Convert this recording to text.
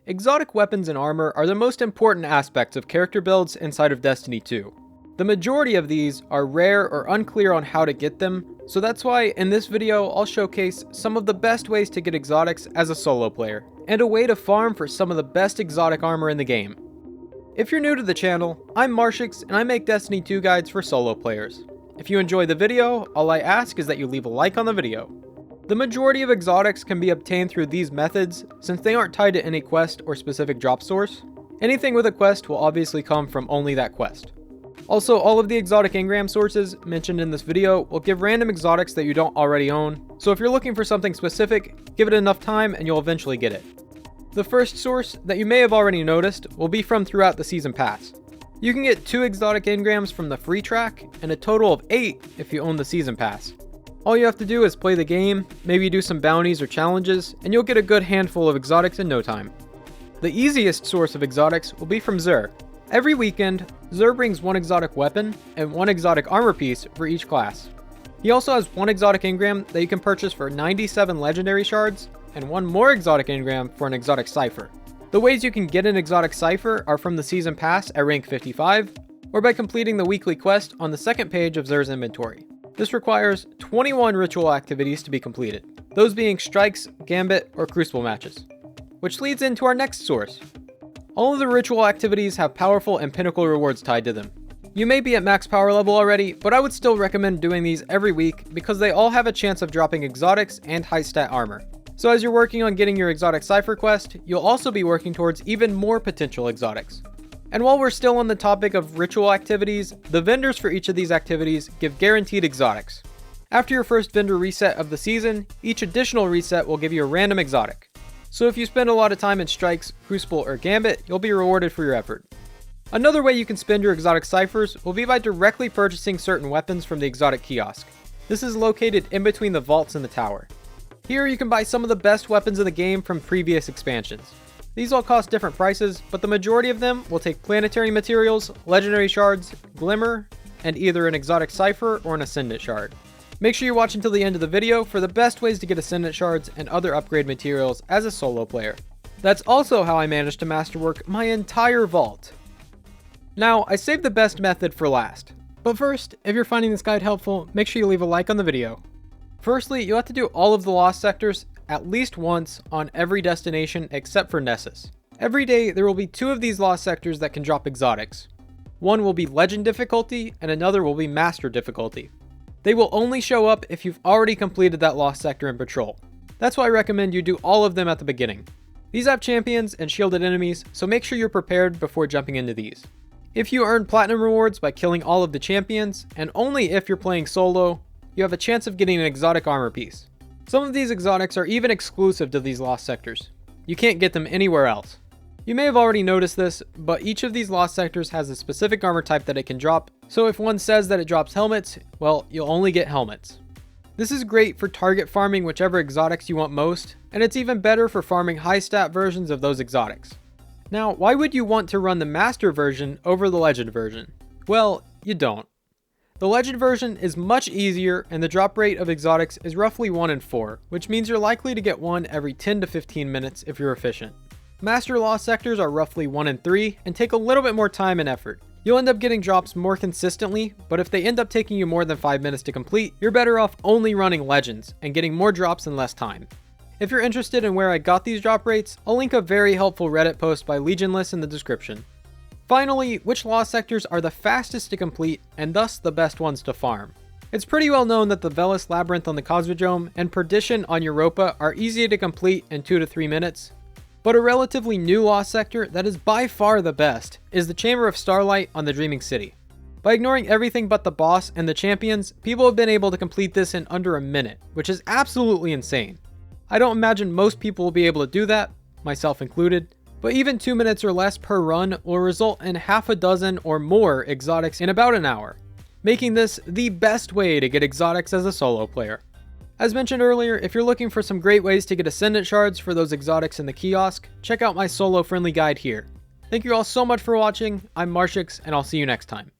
Exotic weapons and armor are the most important aspects of character builds inside of Destiny 2. The majority of these are rare or unclear on how to get them, so that's why in this video I'll showcase some of the best ways to get exotics as a solo player, and a way to farm for some of the best exotic armor in the game. If you're new to the channel, I'm Marshix and I make Destiny 2 guides for solo players. If you enjoy the video, all I ask is that you leave a like on the video. The majority of exotics can be obtained through these methods since they aren't tied to any quest or specific drop source. Anything with a quest will obviously come from only that quest. Also, all of the exotic engram sources mentioned in this video will give random exotics that you don't already own, so if you're looking for something specific, give it enough time and you'll eventually get it. The first source that you may have already noticed will be from throughout the season pass. You can get 2 exotic engrams from the free track and a total of 8 if you own the season pass. All you have to do is play the game, maybe do some bounties or challenges, and you'll get a good handful of exotics in no time. The easiest source of exotics will be from Xur. Every weekend, Xur brings 1 exotic weapon and 1 exotic armor piece for each class. He also has 1 exotic engram that you can purchase for 97 legendary shards, and 1 more exotic engram for an exotic cipher. The ways you can get an exotic cipher are from the season pass at rank 55, or by completing the weekly quest on the second page of Xur's inventory. This requires 21 ritual activities to be completed, those being strikes, gambit, or crucible matches. Which leads into our next source. All of the ritual activities have powerful and pinnacle rewards tied to them. You may be at max power level already, but I would still recommend doing these every week because they all have a chance of dropping exotics and high stat armor. So as you're working on getting your exotic cipher quest, you'll also be working towards even more potential exotics. And while we're still on the topic of ritual activities, the vendors for each of these activities give guaranteed exotics. After your first vendor reset of the season, each additional reset will give you a random exotic. So if you spend a lot of time in strikes, crucible, or gambit, you'll be rewarded for your effort. Another way you can spend your exotic ciphers will be by directly purchasing certain weapons from the exotic kiosk. This is located in between the vaults and the tower. Here you can buy some of the best weapons in the game from previous expansions. These all cost different prices, but the majority of them will take planetary materials, legendary shards, glimmer, and either an exotic cipher or an ascendant shard. Make sure you watch until the end of the video for the best ways to get ascendant shards and other upgrade materials as a solo player. That's also how I managed to masterwork my entire vault. Now, I saved the best method for last. But first, if you're finding this guide helpful, make sure you leave a like on the video. Firstly, you'll have to do all of the lost sectors at least once on every destination except for Nessus. Every day there will be 2 of these lost sectors that can drop exotics. One will be legend difficulty and another will be master difficulty. They will only show up if you've already completed that lost sector in patrol. That's why I recommend you do all of them at the beginning. These have champions and shielded enemies, so make sure you're prepared before jumping into these. If you earn platinum rewards by killing all of the champions, and only if you're playing solo, you have a chance of getting an exotic armor piece. Some of these exotics are even exclusive to these lost sectors. You can't get them anywhere else. You may have already noticed this, but each of these lost sectors has a specific armor type that it can drop, so if one says that it drops helmets, well, you'll only get helmets. This is great for target farming whichever exotics you want most, and it's even better for farming high stat versions of those exotics. Now, why would you want to run the master version over the legend version? Well, you don't. The legend version is much easier and the drop rate of exotics is roughly 1 in 4, which means you're likely to get one every 10 to 15 minutes if you're efficient. Master lost sectors are roughly 1 in 3 and take a little bit more time and effort. You'll end up getting drops more consistently, but if they end up taking you more than 5 minutes to complete, you're better off only running legends and getting more drops in less time. If you're interested in where I got these drop rates, I'll link a very helpful Reddit post by Legionless in the description. Finally, which lost sectors are the fastest to complete and thus the best ones to farm? It's pretty well known that the Velis Labyrinth on the Cosmodrome and Perdition on Europa are easy to complete in 2 to 3 minutes. But a relatively new lost sector that is by far the best is the Chamber of Starlight on the Dreaming City. By ignoring everything but the boss and the champions, people have been able to complete this in under a minute, which is absolutely insane. I don't imagine most people will be able to do that, myself included, but even 2 minutes or less per run will result in half a dozen or more exotics in about an hour, making this the best way to get exotics as a solo player. As mentioned earlier, if you're looking for some great ways to get ascendant shards for those exotics in the kiosk, check out my solo friendly guide here. Thank you all so much for watching. I'm Marshix, and I'll see you next time.